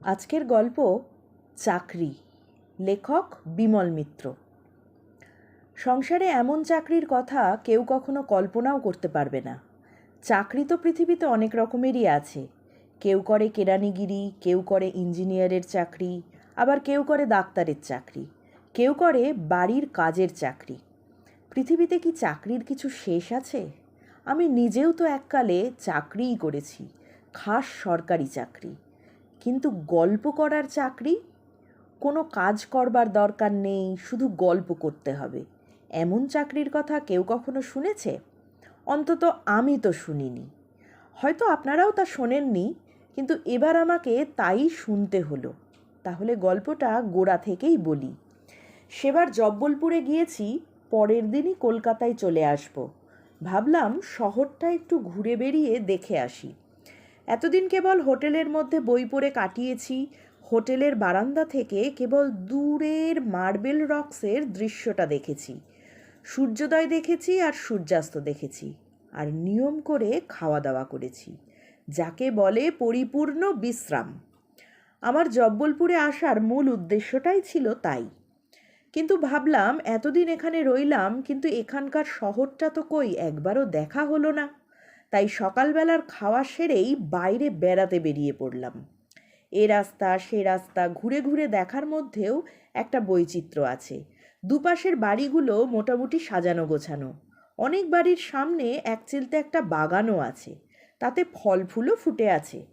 আজকের গল্প চাকরি। লেখক বিমল মিত্র। সংসারে এমন চাকরির কথা কেউ কখনো কল্পনাও করতে পারবে না। চাকরি তো পৃথিবীতে অনেক রকমেরই আছে। কেউ করে কেরানিগিরি, কেউ করে ইঞ্জিনিয়ারের চাকরি, আবার কেউ করে ডাক্তারের চাকরি, কেউ করে বাড়ির কাজের চাকরি। পৃথিবীতে কি চাকরির কিছু শেষ আছে? আমি নিজেও তো এককালে চাকরিই করেছি, খাস সরকারি চাকরি। কিন্তু গল্প করার চাকরি? কোনো কাজ করবার দরকার নেই, শুধু গল্প করতে হবে, এমন চাকরির কথা কেউ কখনো শুনেছে? অন্তত আমি তো শুনিনি। হয়তো আপনারাও তা শোনেননি, কিন্তু এবার আমাকে তাই শুনতে হলো। তাহলে গল্পটা গোড়া থেকেই বলি। সেবার জব্বলপুরে গিয়েছি, পরের দিনই কলকাতায় চলে আসব। ভাবলাম শহরটা একটু ঘুরে বেরিয়ে দেখে আসি। এতদিন কেবল হোটেলের মধ্যে বই পড়ে কাটিয়েছি। হোটেলের বারান্দা থেকে কেবল দূরের মার্বেল রক্সের দৃশ্যটা দেখেছি, সূর্যোদয় দেখেছি আর সূর্যাস্ত দেখেছি, আর নিয়ম করে খাওয়া দাওয়া করেছি, যাকে বলে পরিপূর্ণ বিশ্রাম। আমার জব্বলপুরে আসার মূল উদ্দেশ্যটাই ছিল তাই। কিন্তু ভাবলাম এতদিন এখানে রইলাম, কিন্তু এখানকার শহরটা তো কই একবারও দেখা হলো না। তাই সকালবেলার খাওয়া সেরেই বাইরে বেড়াতে বেরিয়ে পড়লাম। এ রাস্তা সে রাস্তা ঘুরে ঘুরে দেখার মধ্যেও একটা বৈচিত্র্য আছে। দুপাশের বাড়িগুলো মোটামুটি সাজানো গোছানো। অনেক বাড়ির সামনে একচিলতে একটা বাগানও আছে, তাতে ফল ফুলও ফুটে আছে।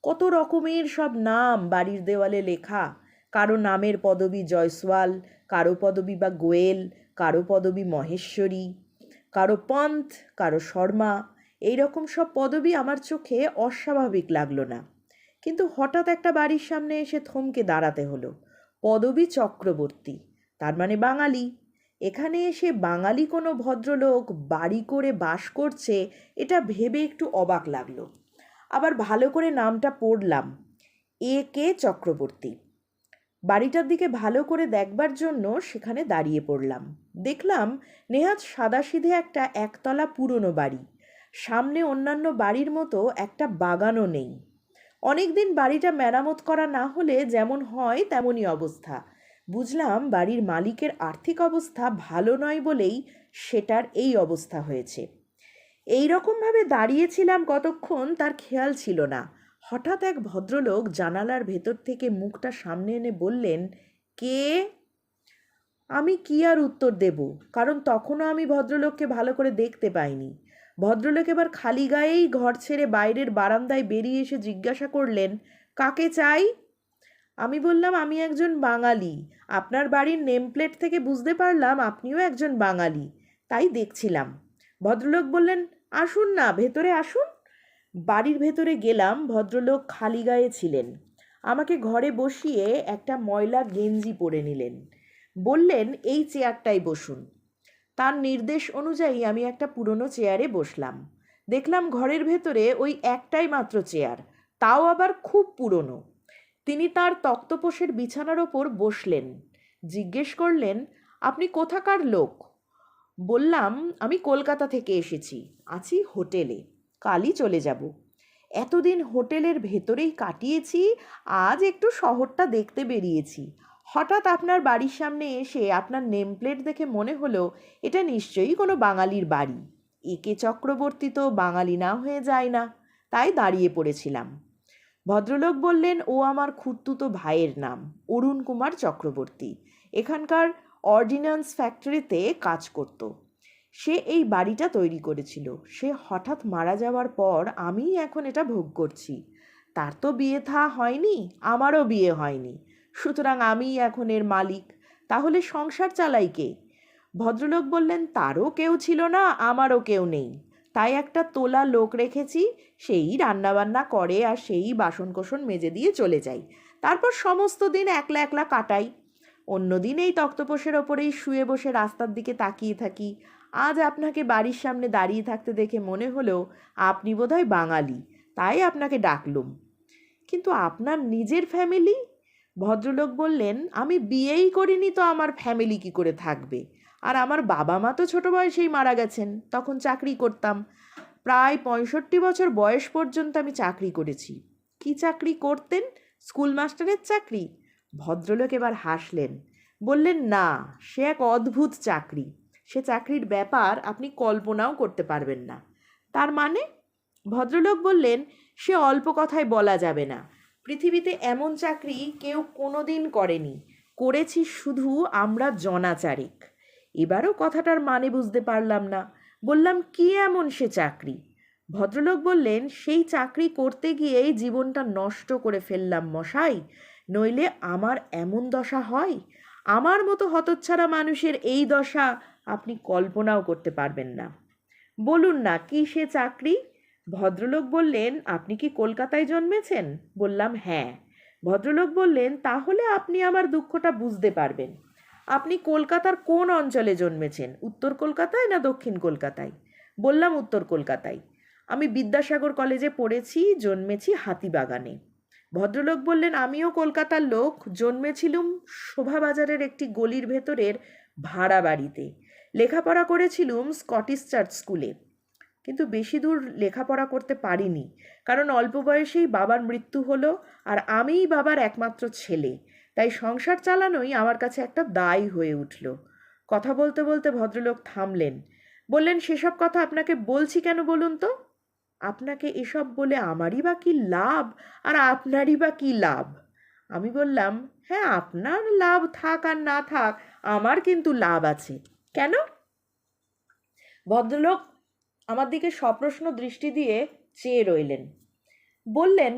কত রকমের সব নাম বাড়ির দেওয়ালে লেখা। কারো নামের পদবী জয়সওয়াল, কারো পদবী বা গোয়েল, কারো পদবী মহেশ্বরী, কারো পন্থ, কারো শর্মা। এই রকম সব পদবী আমার চোখে অস্বাভাবিক লাগলো না। কিন্তু হঠাৎ একটা বাড়ির সামনে এসে থমকে দাঁড়াতে হলো। পদবী চক্রবর্তী, তার মানে বাঙালি। এখানে এসে বাঙালি কোনো ভদ্রলোক বাড়ি করে বাস করছে, এটা ভেবে একটু অবাক লাগলো। আবার ভালো করে নামটা পড়লাম, A.K. চক্রবর্তী। বাড়িটার দিকে ভালো করে দেখবার জন্য সেখানে দাঁড়িয়ে পড়লাম। দেখলাম নেহাত সাদাসিধে একটা একতলা পুরনো বাড়ি। সামনে অন্যান্য বাড়ির মতো একটা বাগানও নেই। অনেক দিন বাড়িটা মেরামত করা না হলে যেমন হয় তেমনই অবস্থা। বুঝলাম বাড়ির মালিকের আর্থিক অবস্থা ভালো নয় বলেই সেটার এই অবস্থা হয়েছে। এই রকমভাবে দাঁড়িয়েছিলাম কতক্ষণ তার খেয়াল ছিল না। হঠাৎ এক ভদ্রলোক জানালার ভেতর থেকে মুখটা সামনে এনে বললেন, কে? আমি কি আর উত্তর দেব, কারণ তখনও আমি ভদ্রলোককে ভালো করে দেখতে পাইনি। ভদ্রলোক এবার খালি গায়েই ঘর ছেড়ে বাইরের বারান্দায় বেরিয়ে এসে জিজ্ঞাসা করলেন, কাকে চাই? আমি বললাম, আমি একজন বাঙালি। আপনার বাড়ির নেম প্লেট থেকে বুঝতে পারলাম আপনিও একজন বাঙালি, তাই দেখছিলাম। ভদ্রলোক বললেন, আসুন না, ভেতরে আসুন। বাড়ির ভেতরে গেলাম। ভদ্রলোক খালি গায়ে ছিলেন। আমাকে ঘরে বসিয়ে একটা ময়লা গেঞ্জি পরে নিলেন। বললেন, এই চেয়ারটায় বসুন। তার নির্দেশ অনুযায়ী আমি একটা পুরনো চেয়ারে বসলাম। দেখলাম ঘরের ভেতরে ওই একটাই মাত্র চেয়ার, তাও আবার খুব পুরনো। তিনি তার তক্তপোশের বিছানার ওপর বসলেন। জিজ্ঞেস করলেন, আপনি কোথাকার লোক? বললাম, আমি কলকাতা থেকে এসেছি, আছি হোটেলে, কালই চলে যাব। এতদিন হোটেলের ভেতরেই কাটিয়েছি, আজ একটু শহরটা দেখতে বেরিয়েছি। হঠাৎ আপনার বাড়ির সামনে এসে আপনার নেম প্লেট দেখে মনে হলো এটা নিশ্চয়ই কোনো বাঙালির বাড়ি। A.K. চক্রবর্তী তো বাঙালি না হয়ে যায় না, তাই দাঁড়িয়ে পড়েছিলাম। ভদ্রলোক বললেন, ও আমার খুড়তুতো ভাইয়ের নাম, অরুণ কুমার চক্রবর্তী। এখানকার অর্ডিন্যান্স ফ্যাক্টরিতে কাজ করত। সে এই বাড়িটা তৈরি করেছিল। সে হঠাৎ মারা যাওয়ার পর আমিই এখন এটা ভোগ করছি। তার তো বিয়ে থা হয়নি, আমারও বিয়ে হয়নি, সুতরাং আমিই এখন এর মালিক। তাহলে সংসার চালাই কে? ভদ্রলোক বললেন, তারও কেউ ছিল না, আমারও কেউ নেই, তাই একটা তোলা লোক রেখেছি। সেই রান্নাবান্না করে আর সেই বাসনকোসন মেজে দিয়ে চলে যাই। তারপর সমস্ত দিন একলা একলা কাটাই। অন্যদিন এই তক্তপোশের ওপরেই শুয়ে বসে রাস্তার দিকে তাকিয়ে থাকি। আজ আপনাকে বাড়ির সামনে দাঁড়িয়ে থাকতে দেখে মনে হলো আপনি বোধহয় বাঙালি, তাই আপনাকে ডাকলুম। কিন্তু আপনার নিজের ফ্যামিলি? ভদ্রলোক বললেন, আমি বিয়েই করিনি, তো আমার ফ্যামিলি কি করে থাকবে? আর আমার বাবা মা তো ছোটো বয়সেই মারা গেছেন, তখন চাকরি করতাম। প্রায় 65 বছর বয়স পর্যন্ত আমি চাকরি করেছি। কি চাকরি করতেন স্কুল মাস্টারের চাকরি? ভদ্রলোক এবার হাসলেন, বললেন, না, সে এক অদ্ভুত চাকরি। সে চাকরির ব্যাপার আপনি কল্পনাও করতে পারবেন না। তার মানে? ভদ্রলোক বললেন, সে অল্প কথায় বলা যাবে না। পৃথিবীতে এমন চাকরি কেউ কোনোদিন করেনি, করেছি শুধু আমরা জনাচারেক। এবারও কথাটার মানে বুঝতে পারলাম না। বললাম, কি এমন সে চাকরি? ভদ্রলোক বললেন, সেই চাকরি করতে গিয়েই জীবনটা নষ্ট করে ফেললাম মশাই, নইলে আমার এমন দশা হয়? আমার মতো হতচ্ছাড়া মানুষের এই দশা আপনি কল্পনাও করতে পারবেন না। বলুন না, কি সে চাকরি? ভদ্রলোক বললেন, আপনি কি কলকাতায় জন্মেছেন? বললাম, হ্যাঁ। ভদ্রলোক বললেন, তাহলে আপনি আমার দুঃখটা বুঝতে পারবেন। আপনি কলকাতার কোন অঞ্চলে জন্মেছেন, উত্তর কলকাতায় না দক্ষিণ কলকাতায়? বললাম, উত্তর কলকাতায়। আমি বিদ্যাসাগর কলেজে পড়েছি, জন্মেছি হাতিবাগানে। ভদ্রলোক বললেন, আমিও কলকাতার লোক, জন্মেছিলুম শোভাবাজারের একটি গলির ভেতরের ভাড়া বাড়িতে। লেখাপড়া করেছিলুম স্কটিশ চার্চ স্কুলে, কিন্তু বেশি দূর লেখাপড়া করতে পারিনি, কারণ অল্প বয়সেই বাবার মৃত্যু হলো, আর আমিই বাবার একমাত্র ছেলে। তাই সংসার চালানোই আমার কাছে একটা দায় হয়ে উঠল। কথা বলতে বলতে ভদ্রলোক থামলেন, বললেন, সেসব কথা আপনাকে বলছি কেন বলুন তো? আপনাকে এসব বলে আমারই বা কী লাভ, আর আপনারই বা কী লাভ? আমি বললাম, হ্যাঁ, আপনার লাভ থাক আর না থাক, আমার কিন্তু লাভ আছে। কেন? ভদ্রলোক আমার দিকে সপ্রশ্ন দৃষ্টি দিয়ে চেয়ে রইলেন। বললেন,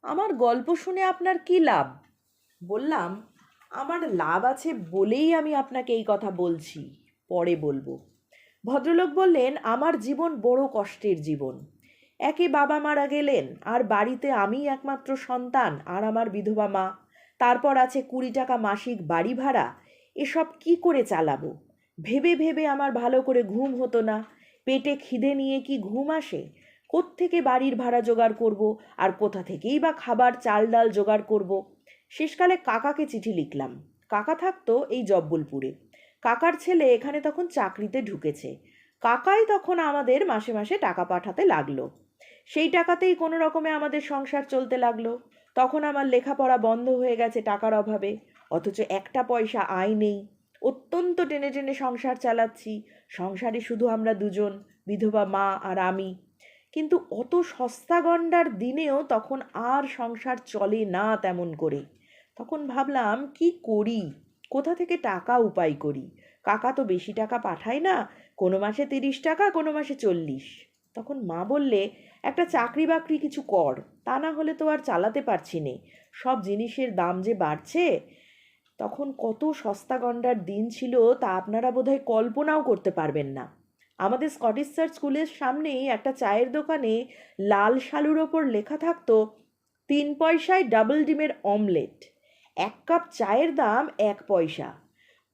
আমার গল্প শুনে আপনার কি লাভ? বললাম, আমার লাভ আছে বলেই আমি আপনাকে এই কথা বলছি, পরে বলবো। ভদ্রলোক বললেন, আমার জীবন বড় কষ্টের জীবন। একে বাবা মারা গেলেন, আর বাড়িতে আমিই একমাত্র সন্তান, আর আমার বিধবা মা। তারপর আছে 20 টাকা মাসিক বাড়ি ভাড়া। এসব কি করে চালাবো? ভেবে ভেবে আমার ভালো করে ঘুম হতো না। পেটে খিদে নিয়ে কি ঘুম আসে? কোত্থেকে বাড়ির ভাড়া জোগাড় করব, আর কোথা থেকেই বা খাবার চাল ডাল জোগাড় করব? শেষকালে কাকাকে চিঠি লিখলাম। কাকা থাকতো এই জব্বলপুরে। কাকার ছেলে এখানে তখন চাকরিতে ঢুকেছে। কাকাই তখন আমাদের মাসে মাসে টাকা পাঠাতে লাগলো। সেই টাকাতেই কোনো রকমে আমাদের সংসার চলতে লাগলো। তখন আমার লেখাপড়া বন্ধ হয়ে গেছে টাকার অভাবে, অথচ একটা পয়সা আয় নেই। অত্যন্ত টেনে টেনে সংসার চালাচ্ছি। সংসারে শুধু আমরা দুজন, বিধবা মা আর আমি। কিন্তু অত সস্তা গন্ডার দিনেও তখন আর সংসার চলে না তেমন করে। তখন ভাবলাম, কি করি, কোথা থেকে টাকা উপায় করি। কাকা তো বেশি টাকা পাঠায় না, কোনো মাসে 30 টাকা, কোনো মাসে 40। তখন মা বললে, একটা চাকরি বাকরি কিছু কর, তা না হলে তো আর চালাতে পারছি নে, সব জিনিসের দাম যে বাড়ছে। তখন কত সস্তা গন্ডার দিন ছিল তা আপনারা বোধহয় কল্পনাও করতে পারবেন না। আমাদের স্কটিশ চার্চ স্কুলের সামনেই একটা চায়ের দোকানে লাল শালুর ওপর লেখা থাকতো, 3 পয়সায় ডাবল ডিমের অমলেট। 1 কাপ চায়ের দাম 1 পয়সা।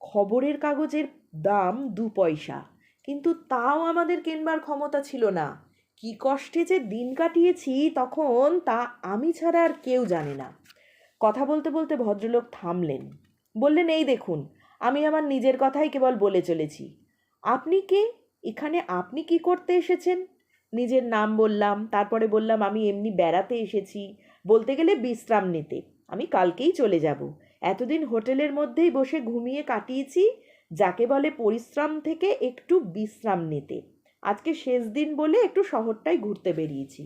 খবরের কাগজের দাম 2 পয়সা। কিন্তু তাও আমাদের কেনবার ক্ষমতা ছিল না। কি কষ্টে যে দিন কাটিয়েছি তখন, তা আমি ছাড়া আর কেউ জানে না। কথা বলতে বলতে ভদ্রলোক থামলেন, বললেন, এই দেখুন, আমি আমার নিজের কথাই কেবল বলে চলেছি। আপনি কে? এখানে আপনি কি করতে এসেছেন? নিজের নাম বললাম, তারপরে বললাম আমি এমনি বেড়াতে এসেছি, বলতে গেলে বিশ্রাম নিতে। আমি কালকেই চলে যাব। এতদিন হোটেলের মধ্যেই বসে ঘুমিয়ে কাটিয়েছি, যাকে বলে পরিশ্রম থেকে একটু বিশ্রাম নিতে। আজকে শেষ দিন বলে একটু শহরটাই ঘুরতে বেরিয়েছি।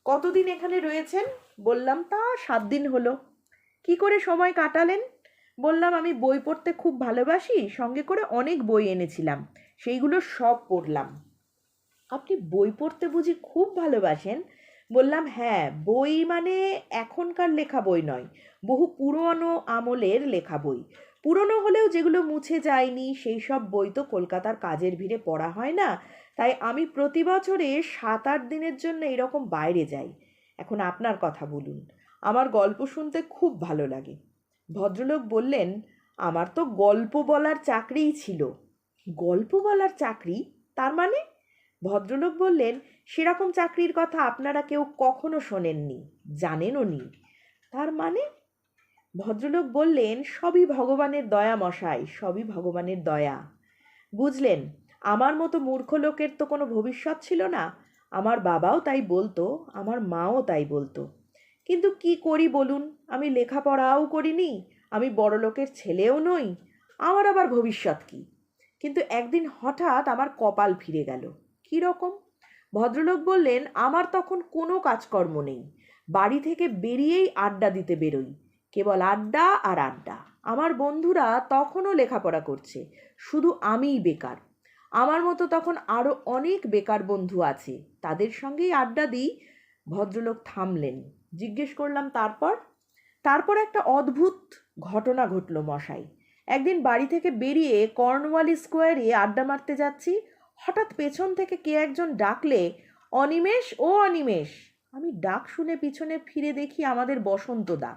কতদিন এখানে রয়েছেন? বললাম, তা 7 দিন হলো। কি করে সময় কাটালেন? বললাম, আমি বই পড়তে খুব ভালোবাসি, সঙ্গে করে অনেক বই এনেছিলাম, সেইগুলো সব পড়লাম। আপনি বই পড়তে বুঝি খুব ভালোবাসেন? বললাম, হ্যাঁ, বই মানে এখনকার লেখা বই নয়, বহু পুরনো আমলের লেখা বই। পুরনো হলেও যেগুলো মুছে যায়নি সেই সব বই তো কলকাতার কাজের ভিড়ে পড়া হয় না। তাই আমি প্রতি বছরে 7-8 দিনের জন্য এরকম বাইরে যাই। এখন আপনার কথা বলুন, আমার গল্প শুনতে খুব ভালো লাগে। ভদ্রলোক বললেন, আমার তো গল্প বলার চাকরিই ছিল। গল্প বলার চাকরি? তার মানে? ভদ্রলোক বললেন, সেরকম চাকরির কথা আপনারা কেউ কখনো শোনেননি, জানেনও নি। তার মানে? ভদ্রলোক বললেন, সবই ভগবানের দয়া মশাই, সবই ভগবানের দয়া। বুঝলেন, আমার মতো মূর্খ লোকের তো কোনো ভবিষ্যৎ ছিল না। আমার বাবাও তাই বলতো, আমার মাও তাই বলতো। কিন্তু কি করি বলুন, আমি লেখাপড়াও করিনি, আমি বড়লোকের ছেলেও নই, আমার আবার ভবিষ্যৎ কী? কিন্তু একদিন হঠাৎ আমার কপাল ফিরে গেল। কী রকম? ভদ্রলোক বললেন, আমার তখন কোনো কাজকর্ম নেই, বাড়ি থেকে বেরিয়েই আড্ডা দিতে বেরোই, কেবল আড্ডা আর আড্ডা। আমার বন্ধুরা তখনও লেখাপড়া করছে, শুধু আমিই বেকার। আমার মতো তখন আরও অনেক বেকার বন্ধু আছে, তাদের সঙ্গেই আড্ডা দিই। ভদ্রলোক থামলেন। জিজ্ঞেস করলাম, তারপর? তারপর একটা অদ্ভুত ঘটনা ঘটল মশাই। একদিন বাড়ি থেকে বেরিয়ে কর্নওয়ালিস স্কোয়ারে আড্ডা মারতে যাচ্ছি, হঠাৎ পেছন থেকে কে একজন ডাকলে, অনিমেষ, ও অনিমেষ। আমি ডাক শুনে পিছনে ফিরে দেখি আমাদের বসন্তদা।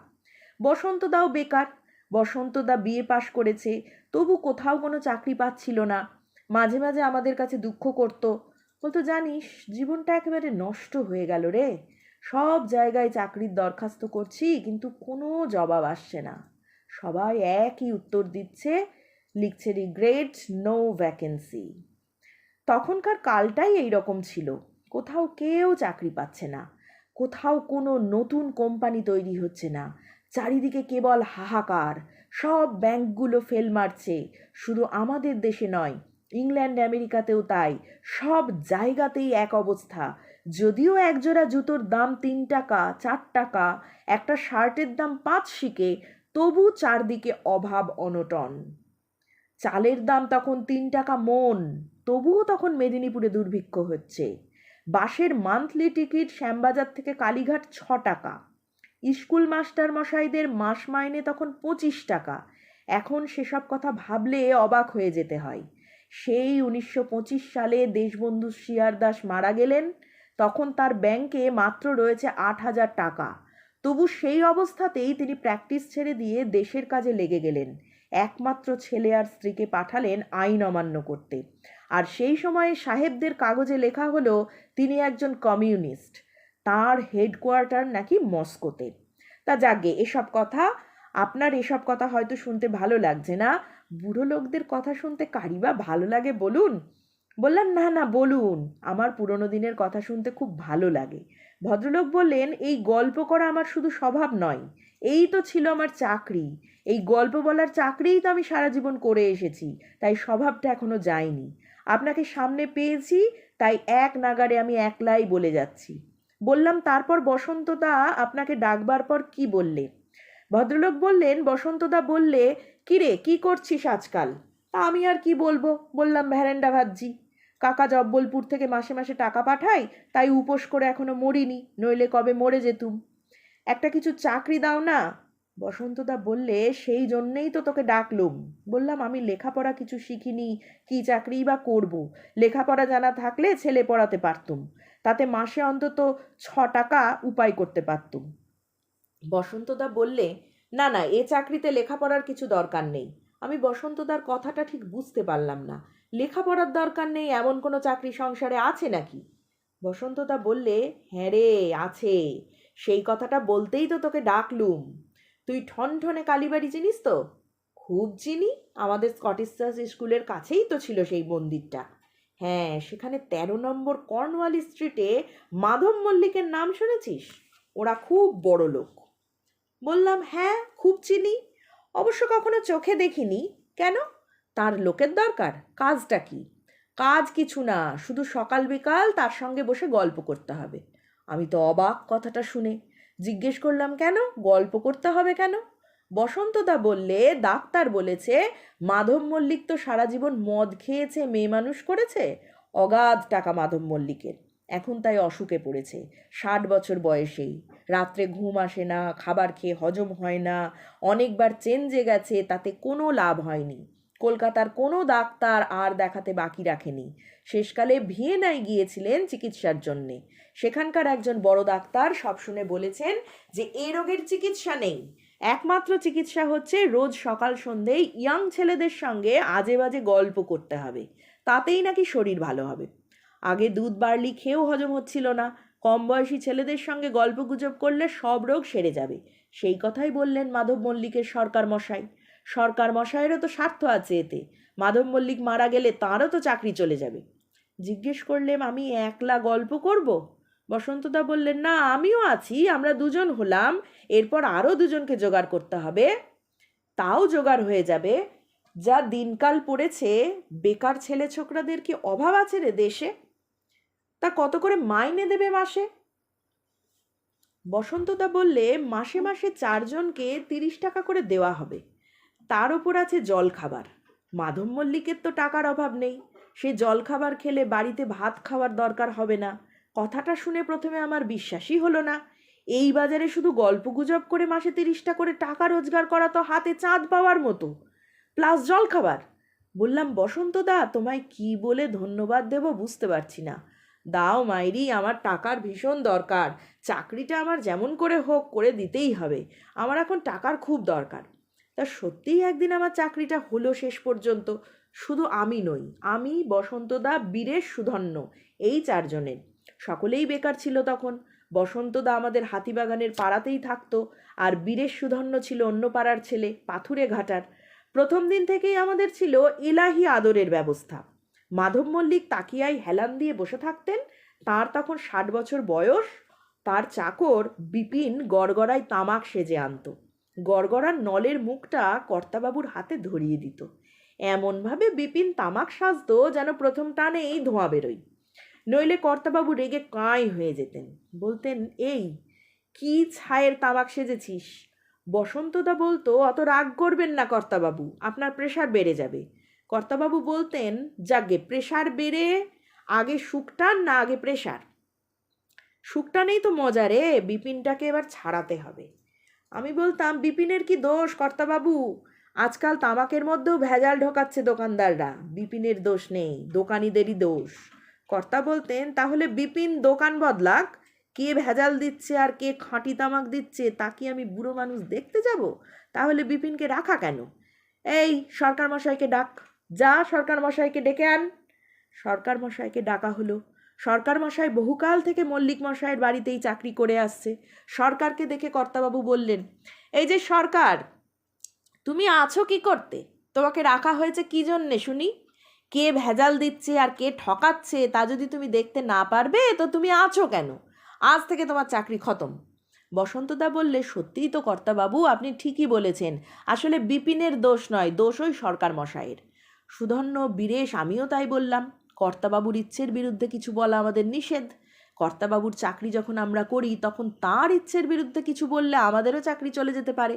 বসন্তদাও বেকার। বসন্তদা বিএ পাশ করেছে, তবু কোথাও কোনো চাকরি পাচ্ছিল না। মাঝে মাঝে আমাদের কাছে দুঃখ করতো, বলতো, জানিস, জীবনটা একেবারে নষ্ট হয়ে গেল রে, সব জায়গায় চাকরির দরখাস্ত করছি কিন্তু কোনো জবাব আসছে না, সবাই একই উত্তর দিচ্ছে, লিখছে রিগ্রেট, নো ভ্যাকেন্সি। তখনকার কালটাই এই রকম ছিল, কোথাও কেউ চাকরি পাচ্ছে না, কোথাও কোনো নতুন কোম্পানি তৈরি হচ্ছে না, চারিদিকে কেবল হাহাকার, সব ব্যাংকগুলো ফেল মারছে। শুধু আমাদের দেশে নয়, ইংল্যান্ড আমেরিকাতেও তাই, সব জায়গাতেই এক অবস্থা। যদিও একজোড়া জুতোর দাম 3 টাকা 4 টাকা, একটা শার্টের দাম 5 শিকে, তবু চারদিকে অভাব অনটন। চালের দাম তখন 3 টাকা মণ, তবুও তখন মেদিনীপুরে দুর্ভিক্ষ হচ্ছে। বাসের মান্থলি টিকিট শ্যামবাজার থেকে কালীঘাট 6 টাকা। স্কুল মাস্টার মশাইদের মাস মাইনে তখন 25 টাকা। এখন সেসব কথা ভাবলে অবাক হয়ে যেতে হয়। সেই 1925 সালে দেশবন্ধু শিয়ার দাস মারা গেলেন, তখন তার ব্যাংকে মাত্র রয়েছে 8,000 টাকা। তবু সেই অবস্থাতেই তিনি প্র্যাকটিস ছেড়ে দিয়ে দেশের কাজে লেগে গেলেন। একমাত্র ছেলে আর স্ত্রীকে পাঠালেন আইন অমান্য করতে। আর সেই সময়ে সাহেবদের কাগজে লেখা হলো তিনি একজন কমিউনিস্ট, তার হেডকোয়ার্টার নাকি মস্কোতে। তা যাগে, এসব কথা, আপনার এসব কথা হয়তো শুনতে ভালো লাগছে না, বুড়ো লোকদের কথা শুনতে কারি বা ভালো লাগে বলুন? বললাম, না না, বলুন, আমার পুরনো দিনের কথা শুনতে খুব ভালো লাগে। ভদ্রলোক বললেন, এই গল্প করা আমার শুধু স্বভাব নয়, এই তো ছিল আমার চাকরি, এই গল্প বলার চাকরিই তো আমি সারা জীবন করে এসেছি, তাই স্বভাবটা এখনো যায়নি। আপনাকে সামনে পেয়েছি, তাই এক নাগাড়ে আমি একলাই বলে যাচ্ছি। বললাম, তারপর বসন্তদা আপনাকে ডাকবার পর কি বললে? ভদ্রলোক বললেন, বসন্তদা বললে, কিরে, কি করছিস আজকাল? তা আমি আর কি বলবো, বললাম, ভ্যারেন্ডা ভাজছি। কাকা জব্বলপুর থেকে মাসে মাসে টাকা পাঠায়, তাই উপোস করে এখনো মরিনি, নইলে কবে মরে যেতুম। একটা কিছু চাকরি দাও না। বসন্তদা বললে, সেই জন্যেই তো তোকে ডাকলুম। বললাম, আমি লেখাপড়া কিছু শিখিনি, কি চাকরিই বা করব? লেখাপড়া জানা থাকলে ছেলে পড়াতে পারতুম, তাতে মাসে অন্তত 6 টাকা উপায় করতে পারতুম। বসন্তদা বললে, না না, এ চাকরিতে লেখাপড়ার কিছু দরকার নেই। আমি বসন্তদার কথাটা ঠিক বুঝতে পারলাম না। লেখাপড়ার দরকার নেই এমন কোনো চাকরি সংসারে আছে নাকি? বসন্তদা বললে, হ্যাঁ রে, আছে। সেই কথাটা বলতেই তো তোকে ডাকলুম। তুই ঠনঠনে কালীবাড়ি চিনিস তো? খুব চিনি, আমাদের স্কটিশ চার্চ স্কুলের কাছেই তো ছিল সেই মন্দিরটা। হ্যাঁ, সেখানে 13 নম্বর কর্নওয়ালি স্ট্রিটে মাধব মল্লিকের নাম শুনেছিস? ওরা খুব বড় লোক। বললাম, হ্যাঁ, খুব চিনি, অবশ্য কখনো চোখে দেখিনি। কেন? তার লোকের দরকার? কাজটা কি? কাজ কিছু না, শুধু সকাল বিকাল তার সঙ্গে বসে গল্প করতে হবে। আমি তো অবাক কথাটা শুনে। জিজ্ঞেস করলাম, কেন গল্প করতে হবে কেন? বসন্তদা বললে, ডাক্তার বলেছে মাধব মল্লিক তো সারা জীবন মদ খেয়েছে, মেয়ে মানুষ করেছে, অগাধ টাকা মাধব মল্লিকের, এখন তাই অসুখে পড়েছে, 60 বছর বয়সেই। রাত্রে ঘুম আসে না, খাবার খেয়ে হজম হয় না, অনেকবার চেঞ্জে গেছে, তাতে কোনো লাভ হয়নি। কলকাতার কোনো ডাক্তার আর দেখাতে বাকি রাখেনি। শেষকালে ভিয়েনায় গিয়েছিলেন চিকিৎসার জন্যে। সেখানকার একজন বড় ডাক্তার সব শুনে বলেছেন যে এই রোগের চিকিৎসা নেই, একমাত্র চিকিৎসা হচ্ছে রোজ সকাল সন্ধেয় ইয়াং ছেলেদের সঙ্গে আজে বাজে গল্প করতে হবে, তাতেই নাকি শরীর ভালো হবে। আগে দুধ বার্লি খেয়েও হজম হচ্ছিল না, কম বয়সী ছেলেদের সঙ্গে গল্পগুজব করলে সব রোগ সেরে যাবে। সেই কথাই বললেন মাধব মল্লিকের সরকার মশাই। সরকার মশাইয়েরও তো স্বার্থ আছে এতে, মাধব মল্লিক মারা গেলে তাঁরও তো চাকরি চলে যাবে। জিজ্ঞেস করলেম, আমি একলা গল্প করব? বসন্তদা বললেন, না আমিও আছি, আমরা দুজন হলাম, এরপর আরও দুজনকে জোগাড় করতে হবে। তাও জোগাড় হয়ে যাবে। যা দিনকাল পড়েছে, বেকার ছেলে ছোকরাদের কি অভাব আছে রে দেশে? তা কত করে মাইনে দেবে মাসে? বসন্তদা বললে, মাসে মাসে 4জনকে 30 টাকা করে দেওয়া হবে, তার ওপর আছে জলখাবার। মাধব মল্লিকের তো টাকার অভাব নেই, সে জলখাবার খেলে বাড়িতে ভাত খাওয়ার দরকার হবে না। কথাটা শুনে প্রথমে আমার বিশ্বাসই হলো না। এই বাজারে শুধু গল্পগুজব করে মাসে 30টা করে টাকা রোজগার করা তো হাতে চাঁদ পাওয়ার মতো, প্লাস জলখাবার। বললাম, বসন্তদা তোমায় কি বলে ধন্যবাদ দেব বুঝতে পারছি না। দাও মাইরি, আমার টাকার ভীষণ দরকার, চাকরিটা আমার যেমন করে হোক করে দিতেই হবে, আমার এখন টাকার খুব দরকার। তা সত্যিই একদিন আমার চাকরিটা হলো শেষ পর্যন্ত। শুধু আমি নই, আমি, বসন্তদা, বীরেশ, সুধন্য, এই 4জনের। সকলেই বেকার ছিল তখন। বসন্তদা আমাদের হাতিবাগানের পাড়াতেই থাকতো, আর বীরেশ সুধন্য ছিল অন্য পাড়ার ছেলে, পাথুরে ঘাটার। প্রথম দিন থেকেই আমাদের ছিল এলাহি আদরের ব্যবস্থা। মাধব মল্লিক তাকিয়ায় হেলান দিয়ে বসে থাকতেন। তার তখন 60 বছর বয়স। তার চাকর বিপিন গড়গড়ায় তামাক সেজে আনত। গড়গড়ার নলের মুখটা কর্তাবাবুর হাতে ধরিয়ে দিত। এমনভাবে বিপিন তামাক সাজত যেন প্রথম টানেই ধোঁয়া বেরোয়। নইলে কর্তাবাবু রেগে কাঁই হয়ে যেতেন। বলতেন, এই কি ছায়ের তামাক সেজেছিস? বসন্তদা বলতো, অত রাগ করবেন না কর্তাবাবু, আপনার প্রেশার বেড়ে যাবে। কর্তাবাবু বলতেন, যাগে প্রেশার বেড়ে আগে সুখটান না আগে প্রেশার? সুখটানেই তো মজা রে, বিপিনটাকে এবার ছাড়াতে হবে। আমি বলতাম, বিপিনের কি দোষ কর্তাবাবু? আজকাল তামাকের মধ্যেও ভেজাল ঢোকাচ্ছে দোকানদাররা, বিপিনের দোষ নেই, দোকানিদেরই দোষ। কর্তা বলতেন, তাহলে বিপিন দোকান বদলাক, কে ভেজাল দিচ্ছে আর কে খাঁটি তামাক দিচ্ছে তা কি আমি বুড়ো মানুষ দেখতে যাব? তাহলে বিপিনকে রাখা কেন? এই সরকার মশাইকে ডাক, যা সরকার মশাইকে ডেকে আন। সরকার মশাইকে ডাকা হলো। সরকার মশাই বহুকাল থেকে মল্লিক মশাইয়ের বাড়িতেই চাকরি করে আসছে। সরকারকে দেখে কর্তাবাবু বললেন, এই যে সরকার, তুমি আছো কি করতে? তোমাকে রাখা হয়েছে কি জন্যে শুনি? কে ভেজাল দিচ্ছে আর কে ঠকাচ্ছে তা যদি তুমি দেখতে না পারবে তো তুমি আছো কেন? আজ থেকে তোমার চাকরি খতম। বসন্তদা বললে, সত্যিই তো কর্তাবাবু, আপনি ঠিকই বলেছেন, আসলে বিপিনের দোষ নয়, দোষ ওই সরকার মশাইয়ের। সুধন্য, বীরেশ, আমিও তাই বললাম। কর্তাবাবুর ইচ্ছের বিরুদ্ধে কিছু বলা আমাদের নিষেধ। কর্তাবাবুর চাকরি যখন আমরা করি তখন তার ইচ্ছের বিরুদ্ধে কিছু বললে আমাদেরও চাকরি চলে যেতে পারে।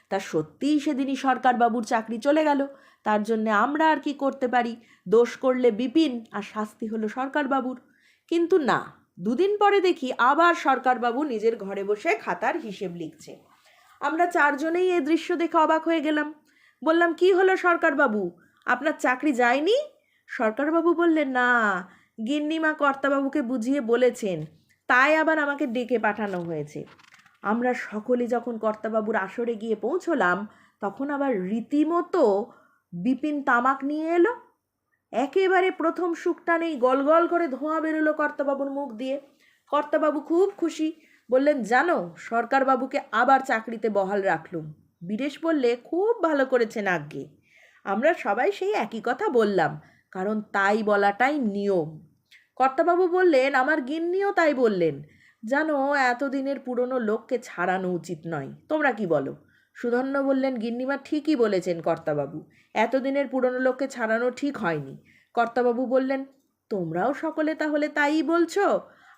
তা সত্যিই সেদিনই সরকারবাবুর চাকরি চলে গেল। তার জন্যে আমরা আর কি করতে পারি? দোষ করলে বিপিন আর শাস্তি হলো সরকারবাবুর। কিন্তু না, দুদিন পরে দেখি আবার সরকারবাবু নিজের ঘরে বসে খাতার হিসেব লিখছে। আমরা 4জনেই এ দৃশ্য দেখে অবাক হয়ে গেলাম। বললাম, কি হলো সরকারবাবু, আপনার চাকরি যায়নি? সরকারবাবু বললেন, না, গিন্নিমা কর্তাবাবুকে বুঝিয়ে বলেছেন, তাই আবার আমাকে ডেকে পাঠানো হয়েছে। আমরা সকলে যখন কর্তাবাবুর আসরে গিয়ে পৌঁছলাম তখন আবার রীতিমতো বিপিন তামাক নিয়ে এলো। একেবারে প্রথম সুখটানেই গল গল করে ধোঁয়া বেরোলো কর্তাবাবুর মুখ দিয়ে। কর্তাবাবু খুব খুশি, বললেন, জানো, সরকারবাবুকে আবার চাকরিতে বহাল রাখলুম। বীরেশ বললে, খুব ভালো করেছেন আজ্ঞে। আমরা সবাই সেই একই কথা বললাম, কারণ তাই বলাটাই নিয়ম। কর্তাবাবু বললেন, আমার গিন্নিও তাই বললেন, জানো, এতদিনের পুরনো লোককে ছাড়ানো উচিত নয়, তোমরা কি বলো? সুধন্য বললেন, গিন্নিমা ঠিকই বলেছেন কর্তাবাবু, এতদিনের পুরনো লোককে ছাড়ানো ঠিক হয়নি। কর্তাবাবু বললেন, তোমরাও সকলে তাহলে তাই বলছো?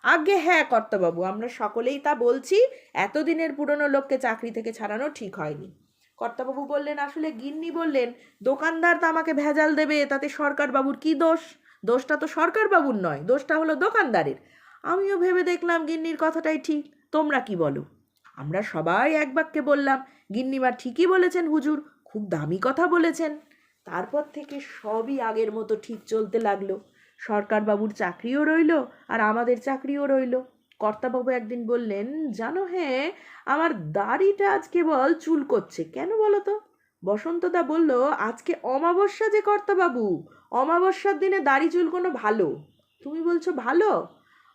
আজ্ঞে হ্যাঁ কর্তাবাবু, আমরা সকলেই তা বলছি, এতদিনের পুরনো লোককে চাকরি থেকে ছাড়ানো ঠিক হয়নি। কর্তাবাবু বললেন, আসলে গিন্নি বললেন, দোকানদার তো আমাকে ভেজাল দেবে, তাতে সরকারবাবুর কি দোষ? দোষটা তো সরকারবাবুর নয়, দোষটা হলো দোকানদারের। আমিও ভেবে দেখলাম গিন্নির কথাটাই ঠিক, তোমরা কি বলো? আমরা সবাই এক বাক্যে বললাম, গিন্নিমা ঠিকই বলেছেন হুজুর, খুব দামি কথা বলেছেন। তারপর থেকে সবই আগের মতো ঠিক চলতে লাগলো। সরকারবাবুর চাকরিও রইল আর আমাদের চাকরিও রইল। কর্তাবাবু একদিন বললেন, জানো, হ্যাঁ, আমার দাড়িটা আজ কেবল চুল করছে, কেন বলো তো? বসন্তদা বলল, আজকে অমাবস্যা যে কর্তাবাবু, অমাবস্যার দিনে দাড়ি চুলকোনো ভালো। তুমি বলছো ভালো?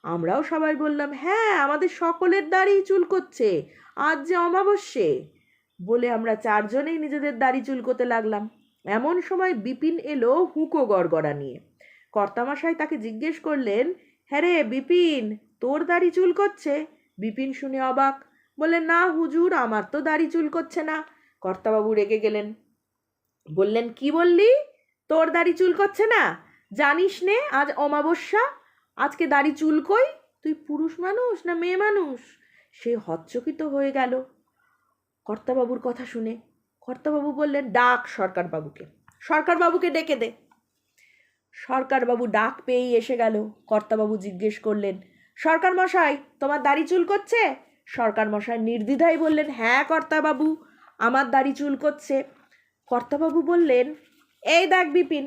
আমরাও সবাই বললাম, হ্যাঁ, আমাদের সকলের দাড়ি চুল করছে, আজ যে অমাবস্যে। বলে আমরা 4জনেই নিজেদের দাড়ি চুলকোতে লাগলাম। এমন সময় বিপিন এলো হুঁকো গড়গড়া নিয়ে। কর্তামশাই তাকে জিজ্ঞেস করলেন, হ্যাঁ রে বিপিন, তোর দাড়ি চুল করছে? বিপিন শুনে অবাক, বললেন, না হুজুর, আমার তো দাড়ি চুল করছে না। কর্তাবাবু রেগে গেলেন, বললেন, কি বললি? তোর দাড়ি চুল করছে না? জানিস নে আজ অমাবস্যা, আজকে দাড়ি চুল কই? তুই পুরুষ মানুষ না মেয়ে মানুষ? সে হচ্চকিত হয়ে গেল কর্তাবাবুর কথা শুনে। কর্তাবাবু বললেন, ডাক সরকারবাবুকে, সরকারবাবুকে ডেকে দে। সরকারবাবু ডাক পেয়েই এসে গেল। কর্তাবাবু জিজ্ঞেস করলেন, সরকার মশাই, তোমার দাড়ি চুল করছে? সরকার মশাই নির্দ্বিধায় বললেন, হ্যাঁ কর্তাবাবু, আমার দাড়ি চুল করছে। কর্তাবাবু বললেন, এই দেখ বিপিন,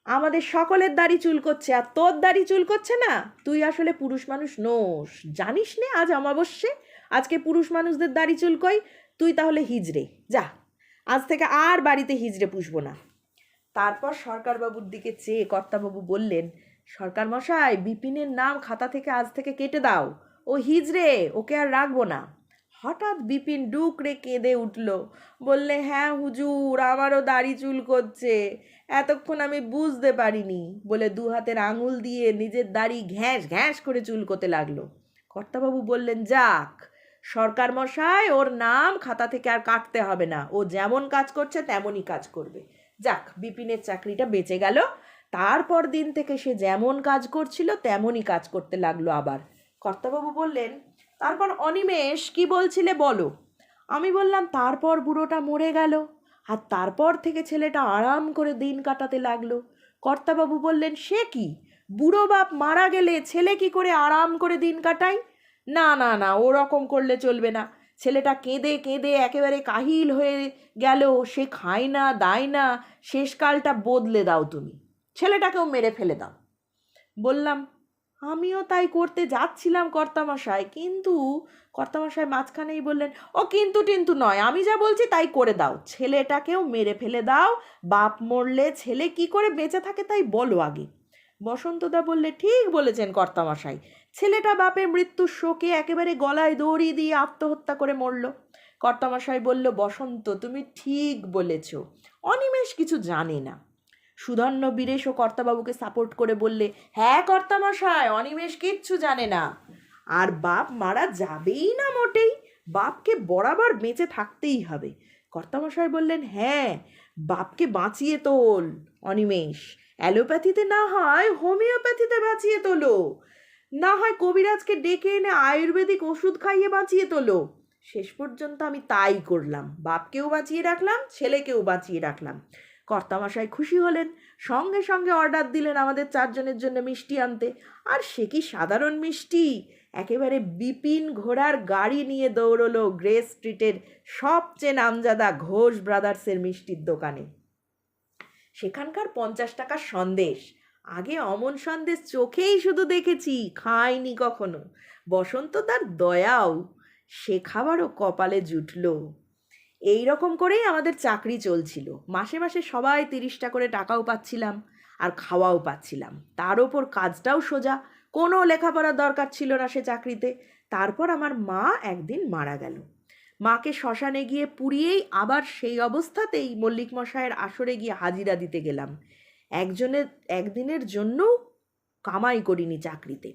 আমাদের সকলের দাড়ি চুল করছে, আর তোর দাড়ি চুল করছে না। তুই আসলে পুরুষ মানুষ নোস, জানিস নে আজ অমাবস্যে, আজকে পুরুষ মানুষদের দাড়ি চুল কই? তুই তাহলে হিজড়ে যা, আজ থেকে আর বাড়িতে হিজড়ে পুষবো না। তারপর সরকারবাবুর দিকে চেয়ে কর্তাবাবু বললেন, সরকার মশাই, বিপিনের নাম খাতা থেকে আজ থেকে কেটে দাও, ও হিজড়ে, ওকে আর রাখবো না। হঠাৎ বিপিন ডুকরে কেঁদে উঠল, বললে, হ্যাঁ হুজুর, আমারও দাড়ি চুল করছে, এতক্ষণ আমি বুঝতে পারিনি, বলে দু হাতের আঙুল দিয়ে নিজের দাড়ি ঘ্যাঁস ঘ্যাঁস করে চুলকোতে লাগলো। কর্তাবাবু বললেন, যাক, সরকার মশাই, ওর নাম খাতা থেকে আর কাটতে হবে না, ও যেমন কাজ করছে তেমনই কাজ করবে। যাক, বিপিনের চাকরিটা বেঁচে গেল। তারপর দিন থেকে সে যেমন কাজ করছিল তেমনই কাজ করতে লাগলো আবার। কর্তাবাবু বললেন, তারপর অনিমেষ কি বলছিলে বলো। আমি বললাম, তারপর বুড়োটা মরে গেল, আর তারপর থেকে ছেলেটা আরাম করে দিন কাটাতে লাগলো। কর্তাবাবু বললেন, সে কি, বুড়ো বাপ মারা গেলে ছেলে কি করে আরাম করে দিন কাটায়? না না না, ওরকম করলে চলবে না। ছেলেটা কেঁদে কেঁদে একেবারে কাহিল হয়ে গেল, সে খায় না দায় না, শেষকালটা বদলে দাও তুমি, ছেলেটাকেও মেরে ফেলে দাও। বললাম, আমিও তাই করতে যাচ্ছিলাম কর্তামশাই, কিন্তু কর্তামশাই মাঝখানেই বললেন, ও কিন্তু টিন্তু নয়, আমি যা বলছি তাই করে দাও, ছেলেটাকেও মেরে ফেলে দাও, বাপ মরলে ছেলে কি করে বেঁচে থাকে তাই বলো আগে। বসন্তদা বললে, ঠিক বলেছেন কর্তামশাই, ছেলেটা বাপের মৃত্যুর শোকে একেবারে গলায় দড়ি দিয়ে আত্মহত্যা করে মরল। কর্তামশাই বলল, বসন্ত, তুমি ঠিক বলেছ, অনিমেষ কিছু জানে না। সুধন্য বীরেশ ও কর্তাবাবুকে সাপোর্ট করে বললে, হ্যাঁ কর্তামশাই, অনিমেষ কিচ্ছু জানে না, আর বাপ মারা যাবেই না মোটেই, বাপকে বরাবর বেঁচে থাকতেই হবে। কর্তামশাই বললেন, হ্যাঁ, বাপকে বাঁচিয়ে তোল অনিমেষ, অ্যালোপ্যাথিতে না হয় হোমিওপ্যাথিতে বাঁচিয়ে তোলো, না হয় কবিরাজকে ডেকে এনে আয়ুর্বেদিক ওষুধ খাইয়ে বাঁচিয়ে তোলো। শেষ পর্যন্ত আমি তাই করলাম, বাপকেও বাঁচিয়ে রাখলাম, ছেলেকেও বাঁচিয়ে রাখলাম। কর্তামশাই খুশি হলেন, সঙ্গে সঙ্গে অর্ডার দিলেন আমাদের চারজনের জন্য মিষ্টি আনতে। আর সে কি সাধারণ মিষ্টি, একেবারে বিপিন ঘোড়ার গাড়ি নিয়ে দৌড়লো গ্রে স্ট্রিটের সবচেয়ে নামজাদা ঘোষ ব্রাদার্সের মিষ্টির দোকানে। সেখানকার 50 টাকার সন্দেশ, আগে অমন সন্দেশ চোখেই শুধু দেখেছি, খাইনি কখনো। বসন্ত তার দয়াও, সে খাবারও কপালে জুটল। এই রকম করেই আমাদের চাকরি চলছিল। মাসে মাসে সবাই 30টা করে টাকাও পাচ্ছিলাম, আর খাওয়াও পাচ্ছিলাম। তার ওপর কাজটাও সোজা, কোনো লেখাপড়ার দরকার ছিল না সে চাকরিতে। তারপর আমার মা একদিন মারা গেল। মাকে শ্মশানে গিয়ে পুড়িয়েই আবার সেই অবস্থাতেই মল্লিক মশায়ের আসরে গিয়ে হাজিরা দিতে গেলাম। একদিনের জন্যও কামাই করিনি চাকরিতে।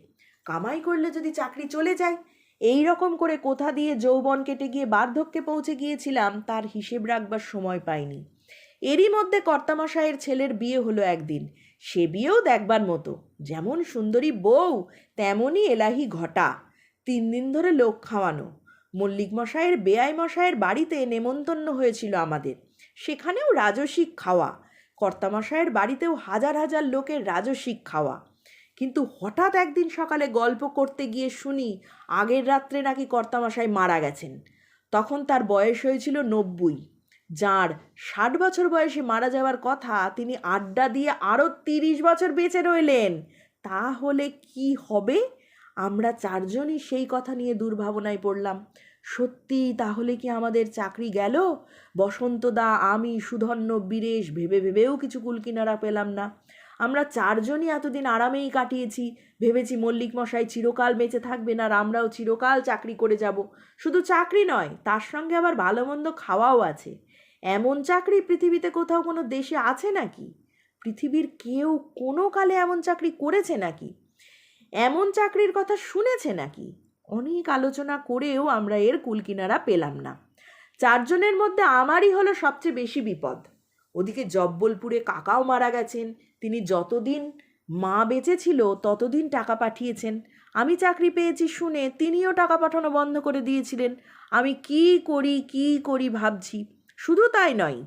কামাই করলে যদি চাকরি চলে যায়, এই রকম করে কোথা দিয়ে যৌবন কেটে গিয়ে বার্ধক্যে পৌঁছে গিয়েছিলাম তার হিসেব রাখবার সময় পাইনি। এরই মধ্যে কর্তামশায়ের ছেলের বিয়ে হলো একদিন। সে বিয়েও দেখবার মতো, যেমন সুন্দরী বউ তেমনই এলাহি ঘটা। 3 দিন ধরে লোক খাওয়ানো। মল্লিক মশায়ের বেয়াই মশায়ের বাড়িতে নেমন্তন্ন হয়েছিল আমাদের, সেখানেও রাজসিক খাওয়া। কর্তামশায়ের বাড়িতেও হাজার হাজার লোকের রাজসিক খাওয়া। কিন্তু হঠাৎ একদিন সকালে গল্প করতে গিয়ে শুনি আগের রাত্রে নাকি কর্তামশাই মারা গেছেন। তখন তার বয়স হয়েছিল 90। যাঁর 60 বছর বয়সে মারা যাওয়ার কথা, তিনি আড্ডা দিয়ে আরও 30 বছর বেঁচে রইলেন। তাহলে কি হবে? আমরা চারজনই সেই কথা নিয়ে দুর্ভাবনায় পড়লাম। সত্যি তাহলে কি আমাদের চাকরি গেল? বসন্তদা, আমি, সুধন্য, বীরেশ ভেবে ভেবেও কিছু কুলকিনারা পেলাম না। আমরা চারজনই এতদিন আরামেই কাটিয়েছি, ভেবেছি মল্লিক মশাই চিরকাল বেঁচে থাকবেন আর আমরাও চিরকাল চাকরি করে যাব। শুধু চাকরি নয়, তার সঙ্গে আবার ভালো মন্দ খাওয়াও আছে। এমন চাকরি পৃথিবীতে কোথাও কোনো দেশে আছে নাকি? পৃথিবীর কেউ কোনো কালে এমন চাকরি করেছে নাকি? এমন চাকরির কথা শুনেছে নাকি? অনেক আলোচনা করেও আমরা এর কুলকিনারা পেলাম না। 4 জনের মধ্যে আমারই হলো সবচেয়ে বেশি বিপদ। ওদিকে জব্বলপুরে কাকাও মারা গেছেন, তিনি যতদিন মা বেঁচে ছিল ততদিন টাকা পাঠিয়েছেন। আমি চাকরি পেয়েছি শুনে তিনিও টাকা পাঠানো বন্ধ করে দিয়েছিলেন। আমি কি করি ভাবছি। শুধু তাই নয়,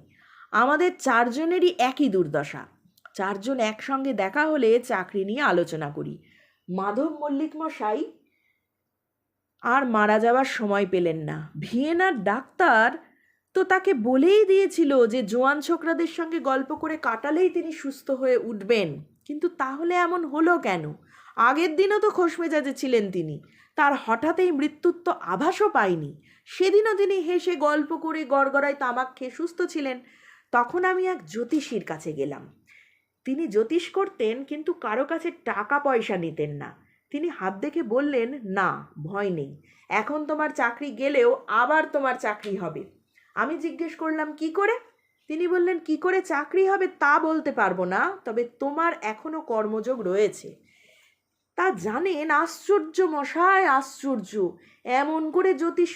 আমাদের 4 জনেরই একই দুর্দশা। 4 জন একসঙ্গে দেখা হলে চাকরি নিয়ে আলোচনা করি। মাধব মল্লিক মশাই আর মারা যাওয়ার সময় পেলেন না। ভিয়েনার ডাক্তার তো তাকে বলেই দিয়েছিল যে জোয়ান ছোকরাদের সঙ্গে গল্প করে কাটালেই তিনি সুস্থ হয়ে উঠবেন। কিন্তু তাহলে এমন হলো কেন? আগের দিনও তো খোশ মেজাজে ছিলেন তিনি। তার হঠাৎ এই মৃত্যুর তো আভাসও পাইনি। সেদিনও তিনি হেসে গল্প করে গড়গড়ায় তামাক খেয়ে সুস্থ ছিলেন। তখন আমি এক জ্যোতিষীর কাছে গেলাম। তিনি জ্যোতিষ করতেন, কিন্তু কারো কাছে টাকা পয়সা নিতেন না। তিনি হাত দেখে বললেন, না, ভয় নেই, এখন তোমার চাকরি গেলেও আবার তোমার চাকরি হবে। আমি জিজ্ঞেস করলাম, কি করে? তিনি বললেন, কি করে চাকরি হবে তা বলতে পারবো না, তবে তোমার এখনো কর্মযোগ রয়েছে। তা জানেন, আশ্চর্য মশাই, আশ্চর্য! এমন করে জ্যোতিষ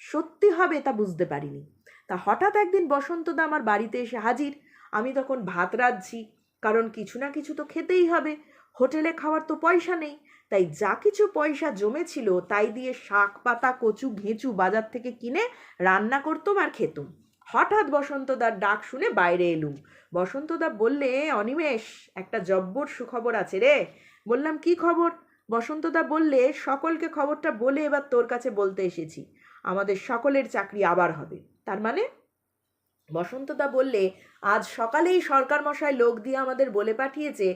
সত্যি হবে তা বুঝতে পারিনি। তা হঠাৎ একদিন বসন্তদা আমার বাড়িতে এসে হাজির। আমি তখন ভাত রাঁধছি, কারণ কিছু না কিছু তো খেতেই হবে। হোটেলে খাওয়ার তো পয়সা নেই, তাই যা কিছু পয়সা জমেছিল তাই দিয়ে শাক পাতা কচু ঘেঁচু বাজার থেকে কিনে রান্না করতুম আর খেতুম। হঠাৎ বসন্তদার ডাক শুনে বাইরে এলুম। বসন্তদা বললে, অনিমেষ, একটা জব্বর সুখবর আছে রে। বললাম, কি খবর? বসন্তদা বললে, সকলকে খবরটা বলে এবার তোর কাছে বলতে এসেছি। আমাদের সকলের চাকরি আবার হবে। তার মানে? বসন্তদা বললে, আজ সকালেই সরকার মশাই লোক দিয়ে আমাদের বলে পাঠিয়েছে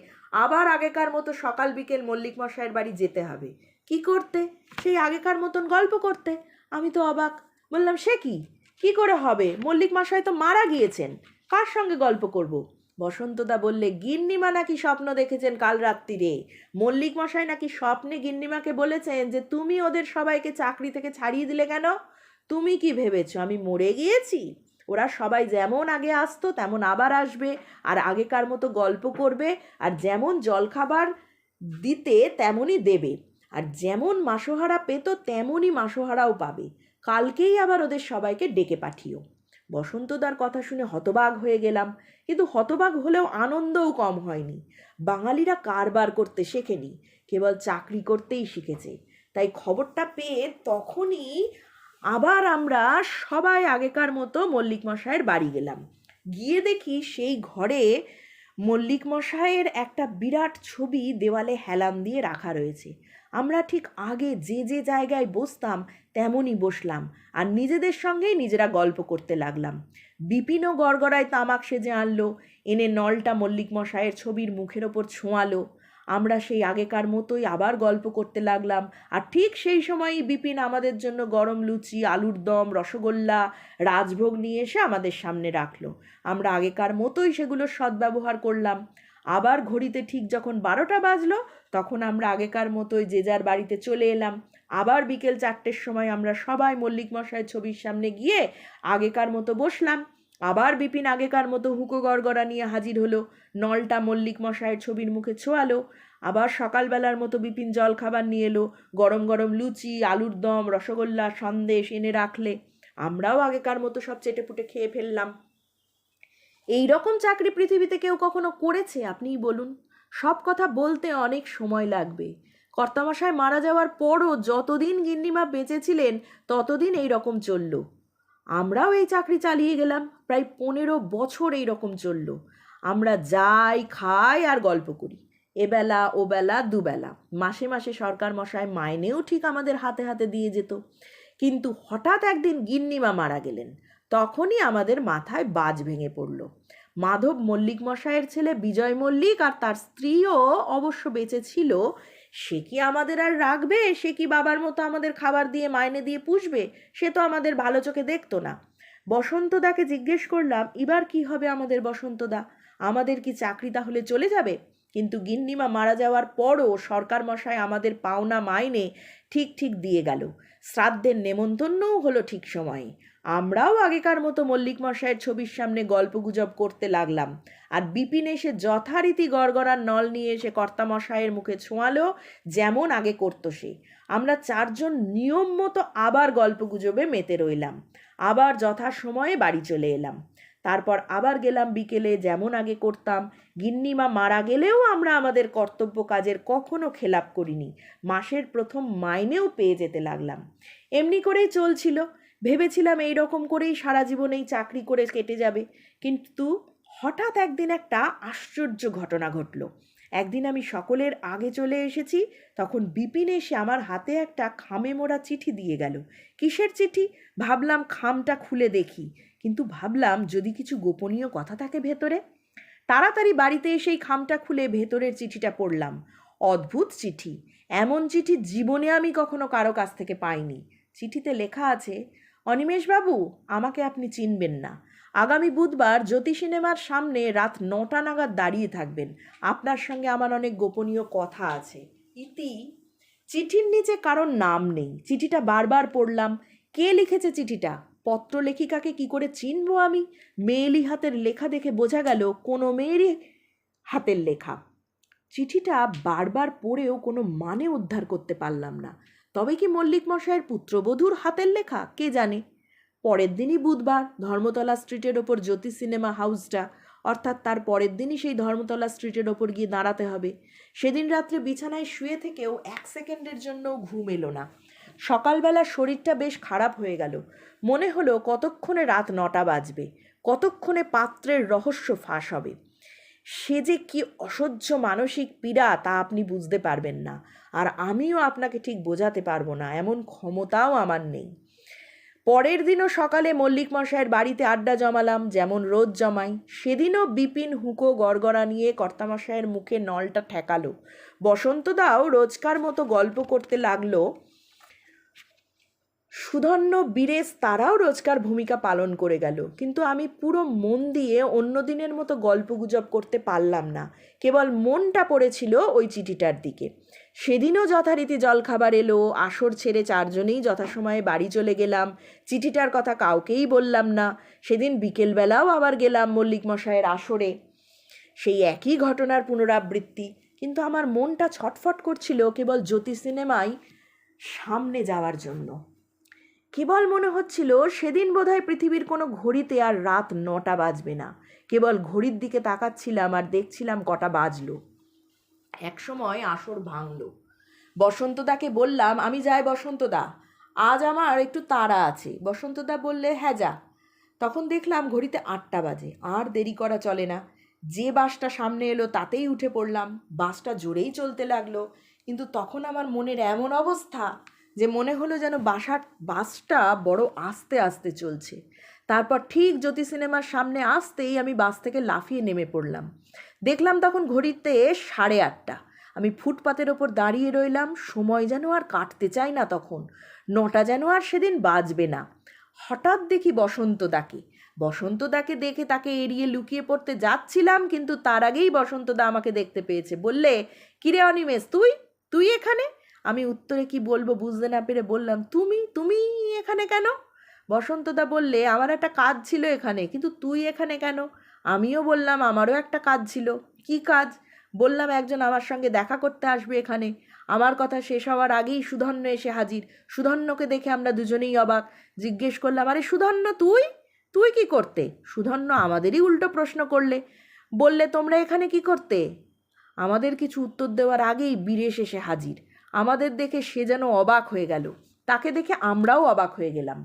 আবার আগেকার মতো সকাল বিকেল মল্লিক মশাইয়ের বাড়ি যেতে হবে। কি করতে? সেই আগেকার মতন গল্প করতে। আমি তো অবাক। বললাম, সে কি? কি করে হবে? মল্লিক মশাই তো মারা গিয়েছেন, কার সঙ্গে গল্প করব? বসন্তদা বললে, গিন্নিমা নাকি স্বপ্ন দেখেছেন কাল রাত্রিরে। মল্লিক মশাই নাকি স্বপ্নে গিন্নিমাকে বলেছেন যে তুমি ওদের সবাইকে চাকরি থেকে ছাড়িয়ে দিলে কেন? তুমি কি ভেবেছো আমি মরে গিয়েছি? ওরা সবাই যেমন আগে আসতো তেমন আবার আসবে, আর আগেকার মতো গল্প করবে, আর যেমন জলখাবার দিতে তেমনই দেবে, আর যেমন মাসোহারা পেত তেমনই মাসোহারাও পাবে। কালকেই আবার ওদের সবাইকে ডেকে পাঠিও। বসন্তদার কথা শুনে হতবাক হয়ে গেলাম, কিন্তু হতবাক হলেও আনন্দও কম হয়নি। বাঙালিরা কারবার করতে শেখেনি, কেবল চাকরি করতেই শিখেছে। তাই খবরটা পেয়ে তখনই আবার আমরা সবাই আগেকার মতো মল্লিক মশাইয়ের বাড়ি গেলাম। গিয়ে দেখি সেই ঘরে মল্লিক মশাইয়ের একটা বিরাট ছবি দেওয়ালে হেলান দিয়ে রাখা রয়েছে। আমরা ঠিক আগে যে যে জায়গায় বসতাম তেমনই বসলাম, আর নিজেদের সঙ্গেই নিজেরা গল্প করতে লাগলাম। বিপিনও গড়গড়ায় তামাক সেজে আনলো, এনে নলটা মল্লিক মশাইয়ের ছবির মুখের ওপর ছোঁয়ালো। আমরা সেই আগেকার মতোই আবার গল্প করতে লাগলাম, আর ঠিক সেই সময়ই বিপিন আমাদের জন্য গরম লুচি, আলুর দম, রসগোল্লা, রাজভোগ নিয়ে এসে আমাদের সামনে রাখলো। আমরা আগেকার মতোই সেগুলোর সদ্ব্যবহার করলাম। আবার ঘড়িতে ঠিক যখন 12টা বাজলো, তখন আমরা আগেকার মতোই যে যার বাড়িতে চলে এলাম। আবার বিকেল 4টের সময় আমরা সবাই মল্লিক মশাইয়ের ছবির সামনে গিয়ে আগেকার মতো বসলাম। আবার বিপিন আগেকার মতো হুঁকো গড়গড়া নিয়ে হাজির হলো, নলটা মল্লিক মশাইয়ের ছবির মুখে ছোঁয়ালো। আবার সকালবেলার মতো বিপিন জল খাবার নিয়ে এলো, গরম গরম লুচি, আলুর দম, রসগোল্লা, সন্দেশ এনে রাখলে। আমরাও আগেকার মতো সব চেটেপুটে খেয়ে ফেললাম। এই রকম চাকরি পৃথিবীতে কেউ কখনো করেছে আপনিই বলুন? সব কথা বলতে অনেক সময় লাগবে। কর্তামশাই মারা যাওয়ার পরও যতদিন গিন্নিমা বেঁচে ছিলেন ততদিন এই রকম চলল। আমরাও এই চাকরি চালিয়ে গেলাম, প্রায় 15 বছর এই রকম চলল। আমরা যাই, খাই আর গল্প করি, এবেলা ওবেলা দুবেলা। মাসে মাসে সরকার মশাই মাইনেও ঠিক আমাদের হাতে হাতে দিয়ে যেত। কিন্তু হঠাৎ একদিন গিন্নিমা মারা গেলেন, তখনই আমাদের মাথায় বাজ ভেঙে পড়ল। মাধব মল্লিক মশাইয়ের ছেলে বিজয় মল্লিক আর তার স্ত্রীও অবশ্য বেঁচে ছিল। সে কি আমাদের আর রাখবে? সে কি বাবার মতো আমাদের খাবার দিয়ে মাইনে দিয়ে পুষবে? সে তো আমাদের ভালো চোখে দেখতো না। বসন্তদাকে জিজ্ঞেস করলাম, এবার কি হবে আমাদের বসন্তদা? আমাদের কি চাকরি তাহলে চলে যাবে? কিন্তু গিন্নিমা মারা যাওয়ার পরও সরকার মশাই আমাদের পাওনা মাইনে ঠিক ঠিক দিয়ে গেল। শ্রাদ্ধের নেমন্তন্নও হলো ঠিক সময়ে। আমরাও আগেকার মতো মল্লিক মশাইয়ের ছবির সামনে গল্পগুজব করতে লাগলাম। আর বিপিন এসে যথারীতি গড়গড়ার নল নিয়ে এসে কর্তামশাইয়ের মুখে ছোঁয়ালো, যেমন আগে করতো সে। আমরা চারজন নিয়ম মতো আবার গল্পগুজবে মেতে রইলাম। আবার যথাসময়ে বাড়ি চলে এলাম। তারপর আবার গেলাম বিকেলে, যেমন আগে করতাম। গিন্নিমা মারা গেলেও আমরা আমাদের কর্তব্য কাজের কখনো খেলাপ করিনি। মাসের প্রথম মাইনেও পেয়ে যেতে লাগলাম। এমনি করেই চলছিল। ভেবেছিলাম এই রকম করেই সারা জীবনেই চাকরি করে কেটে যাবে। কিন্তু হঠাৎ একদিন একটা আশ্চর্য ঘটনা ঘটল। একদিন আমি সকলের আগে চলে এসেছি, তখন বিপিন এসে আমার হাতে একটা খামে মোড়া চিঠি দিয়ে গেল। কিসের চিঠি? ভাবলাম খামটা খুলে দেখি, কিন্তু ভাবলাম যদি কিছু গোপনীয় কথা থাকে ভেতরে। তাড়াতাড়ি বাড়িতে এসেই খামটা খুলে ভেতরের চিঠিটা পড়লাম। অদ্ভুত চিঠি। এমন চিঠি জীবনে আমি কখনো কারো কাছ থেকে পাইনি। চিঠিতে লেখা আছে, অনিমেষবাবু, আমাকে আপনি চিনবেন না। আগামী বুধবার জ্যোতি সিনেমার সামনে রাত 9টা নাগাদ দাঁড়িয়ে থাকবেন। আপনার সঙ্গে আমার অনেক গোপনীয় কথা আছে। ইতি। চিঠির নিচে কারোর নাম নেই। চিঠিটা বারবার পড়লাম। কে লিখেছে চিঠিটা? পত্রলেখিকাকে কি করে চিনবো আমি? মেয়েলি হাতের লেখা দেখে বোঝা গেল কোনো মেয়েরই হাতের লেখা। চিঠিটা বারবার পড়েও কোনো মানে উদ্ধার করতে পারলাম না। তবে কি মল্লিক মশাইয়ের পুত্রবধূর হাতের লেখা? কে জানে। পরের দিনই বুধবার, ধর্মতলা স্ট্রিটের ওপর জ্যোতি সিনেমা হাউসটা, অর্থাৎ তার পরের দিনই সেই ধর্মতলা স্ট্রিটের ওপর গিয়ে দাঁড়াতে হবে। সেদিন রাত্রে বিছানায় শুয়ে থেকেও 1 সেকেন্ডের জন্য ঘুম এলো না। সকালবেলা শরীরটা বেশ খারাপ হয়ে গেল। মনে হলো কতক্ষণে রাত 9টা বাজবে, কতক্ষণে পাত্রের রহস্য ফাঁস হবে। সে যে কি অসহ্য মানসিক পীড়া তা আপনি বুঝতে পারবেন না, আর আমিও আপনাকে ঠিক বোঝাতে পারবো না, এমন ক্ষমতাও আমার নেই। পরের দিনও সকালে মল্লিক মশাইয়ের বাড়িতে আড্ডা জমালাম, যেমন রোজ জমাই। সেদিনও বিপিন হুঁকো গড়গড়া নিয়ে কর্তামশাইয়ের মুখে নলটা ঠেকালো। বসন্তদাও রোজকার মতো গল্প করতে লাগলো। সুধন্য, বীরেশ তারাও রোজকার ভূমিকা পালন করে গেল। কিন্তু আমি পুরো মন দিয়ে অন্য দিনের মতো গল্পগুজব করতে পারলাম না। কেবল মনটা পড়েছিল ওই চিঠিটার দিকে। সেদিনও যথারীতি জলখাবার এলো। আসর ছেড়ে চারজনেই যথাসময়ে বাড়ি চলে গেলাম। চিঠিটার কথা কাউকেই বললাম না। সেদিন বিকেলবেলাও আবার গেলাম মল্লিক মশাইয়ের আসরে। সেই একই ঘটনার পুনরাবৃত্তি। কিন্তু আমার মনটা ছটফট করছিল কেবল জ্যোতি সিনেমায় সামনে যাওয়ার জন্য। কেবল মনে হচ্ছিল সেদিন বোধহয় পৃথিবীর কোনো ঘড়িতে আর রাত 9টা বাজবে না। কেবল ঘড়ির দিকে তাকাচ্ছিলাম আর দেখছিলাম কটা বাজলো। একসময় আসর ভাঙল। বসন্তদাকে বললাম, আমি যাই বসন্তদা, আজ আমার একটু তাড়া আছে। বসন্তদা বললে, হ্যাঁ যা। তখন দেখলাম ঘড়িতে 8টা বাজে। আর দেরি করা চলে না। যে বাসটা সামনে এলো তাতেই উঠে পড়লাম। বাসটা জোরেই চলতে লাগলো, কিন্তু তখন আমার মনের এমন অবস্থা যে মনে হলো যেন বাসটা বড় আস্তে আস্তে চলছে। তারপর ঠিক জ্যোতি সিনেমার সামনে আসতেই আমি বাস থেকে লাফিয়ে নেমে পড়লাম। দেখলাম তখন ঘড়িতে 8:30। আমি ফুটপাতের ওপর দাঁড়িয়ে রইলাম। সময় যেন আর কাটতে চাই না তখন। 9টা যেন আর সেদিন বাজবে না। হঠাৎ দেখি বসন্তদাকে দেখে তাকে এড়িয়ে লুকিয়ে পড়তে যাচ্ছিলাম, কিন্তু তার আগেই বসন্তদা আমাকে দেখতে পেয়েছে। বললে, কিরে অনিমেষ, তুই এখানে? আমি উত্তরে কি বলবো বুঝতে না পেরে বললাম, তুমি এখানে কেন? বসন্তদা বললে, আমার একটা কাজ ছিল এখানে। কিন্তু তুই এখানে কেন? আমিও বললাম, আমারও একটা কাজ ছিল। কি কাজ? বললাম, একজন আমার সঙ্গে দেখা করতে আসবে এখানে। আমার কথা শেষ হওয়ার আগেই সুধন্য এসে হাজির। সুধন্যকে দেখে আমরা দুজনেই অবাক। জিজ্ঞেস করলাম, আরে সুধন্য, তুই কি করতে? সুধন্য আমাদেরই উল্টো প্রশ্ন করলে। বললে, তোমরা এখানে কি করতে? আমাদের কিছু উত্তর দেওয়ার আগেই বীরেশ এসে হাজির। আমাদের দেখে সে যেন অবাক হয়ে গেল। তাকে দেখে আমরাও অবাক হয়ে গেলাম।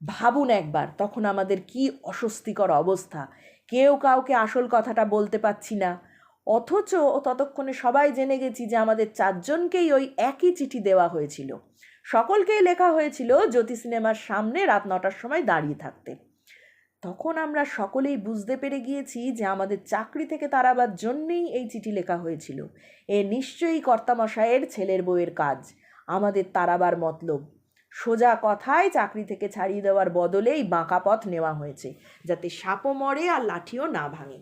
ভাবুন একবার, তখন আমাদের কি অস্বস্তিকর অবস্থা। কেউ কাউকে আসল কথাটা বলতে পারছি না, অথচ ততক্ষণে সবাই জেনে গেছি যে আমাদের চারজনকেই ওই একই চিঠি দেওয়া হয়েছিল। সকলকেই লেখা হয়েছিল জ্যোতি সিনেমার সামনে রাত 9টার সময় দাঁড়িয়ে থাকতে। তখন আমরা সকলেই বুঝতে পেরে গিয়েছি যে আমাদের চাকরি থেকে তাড়াবার জন্যেই এই চিঠি লেখা হয়েছিল। এ নিশ্চয়ই কর্তামশায়ের ছেলের বউয়ের কাজ, আমাদের তাড়াবার মতলব। সোজা কথায় চাকরি থেকে ছাড়িয়ে দেওয়ার বদলে এই বাঁকা পথ নেওয়া হয়েছে, যাতে সাপও মরে আর লাঠিও না ভাঙে।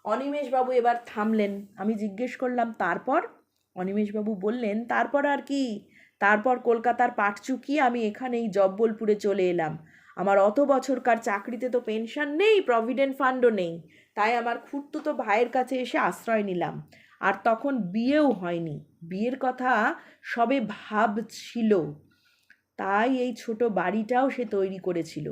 অনিমেষবাবু এবার থামলেন। আমি জিজ্ঞেস করলাম, তারপর? অনিমেষবাবু বললেন, তারপর আর কি? তারপর কলকাতার পাট চুকিয়ে আমি এখানেই জব্বলপুরে চলে এলাম। আমার অত বছরকার চাকরিতে তো পেনশন নেই, প্রভিডেন্ট ফান্ডও নেই, তাই আমার খুড়তুতো ভাইয়ের কাছে এসে আশ্রয় নিলাম। আর তখন বিয়েও হয়নি, বিয়ের কথা সবে ভাবছিল, তাই এই ছোট বাড়িটাও সে তৈরি করেছিল।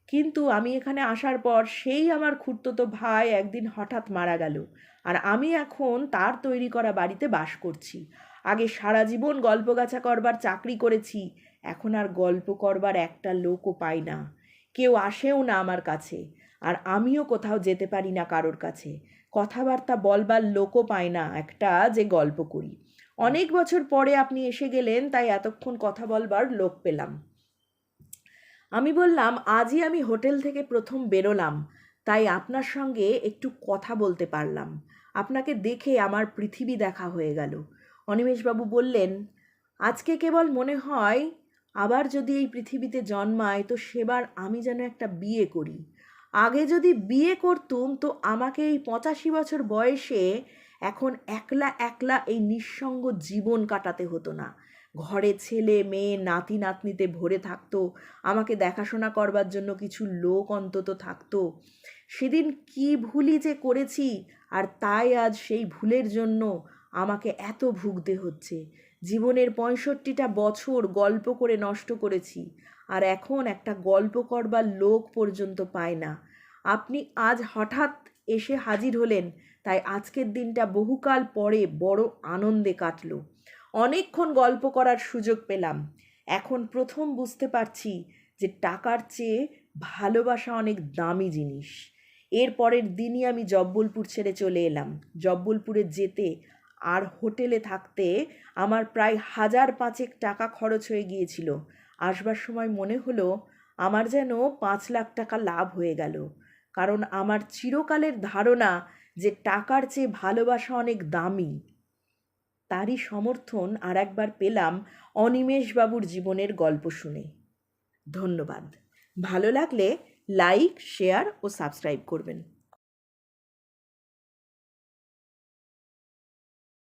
কিন্তু আমি এখানে আসার পর সেই আমার খুড়তুতো ভাই একদিন হঠাৎ মারা গেল, আর আমি এখন তার তৈরি করা বাড়িতে বাস করছি। আগে সারা জীবন গল্পগাছা করবার চাকরি করেছি, এখন আর গল্প করবার একটা লোকও পাই না, কেউ আসেও না আমার কাছে, আর আমিও কোথাও যেতে পারি না কারোর কাছে, কথাবার্তা বলবার লোকও পাই না একটা যে গল্প করি। অনেক বছর পরে আপনি এসে গেলেন, তাই এতক্ষণ কথা বলবার লোক পেলাম। আমি বললাম, আজই আমি হোটেল থেকে প্রথম বেরোলাম, তাই আপনার সঙ্গে একটু কথা বলতে পারলাম। আপনাকে দেখে আমার পৃথিবী দেখা হয়ে গেল। অনিমেষবাবু বললেন, আজকে কেবল মনে হয় আবার যদি এই পৃথিবীতে জন্মায় তো সেবার আমি যেন একটা বিয়ে করি। আগে যদি বিয়ে করতুম তো আমাকে এই 85 বছর বয়সে এখন একলা একলা এই নিঃসঙ্গ জীবন কাটাতে হতো না। ঘরে ছেলে মেয়ে নাতি নাতনিতে ভরে থাকতো, আমাকে দেখাশোনা করবার জন্য কিছু লোক অন্তত থাকতো। সেদিন কি ভুলই যে করেছি, আর তাই আজ সেই ভুলের জন্য আমাকে এত ভুগতে হচ্ছে। জীবনের 65টা বছর গল্প করে নষ্ট করেছি, আর এখন একটা গল্প করবার লোক পর্যন্ত পাই না। আপনি আজ হঠাৎ এসে হাজির হলেন, তাই আজকের দিনটা বহুকাল পরে বড় আনন্দে কাটলো। অনেকক্ষণ গল্প করার সুযোগ পেলাম। এখন প্রথম বুঝতে পারছি যে টাকার চেয়ে ভালোবাসা অনেক দামি জিনিস। এর পরের দিনই আমি জব্বলপুর ছেড়ে চলে এলাম। জব্বলপুরে যেতে আর হোটেলে থাকতে আমার প্রায় 1000 টাকা খরচ হয়ে গিয়েছিল। আসবার সময় মনে হলো আমার যেন 5 লাখ টাকা লাভ হয়ে গেল, কারণ আমার চিরকালের ধারণা যে টাকার চেয়ে ভালোবাসা অনেক দামি, তারই সমর্থন আর একবার পেলাম অনিমেষবাবুর জীবনের গল্প শুনে। ধন্যবাদ। ভালো লাগলে লাইক, শেয়ার ও সাবস্ক্রাইব করবেন।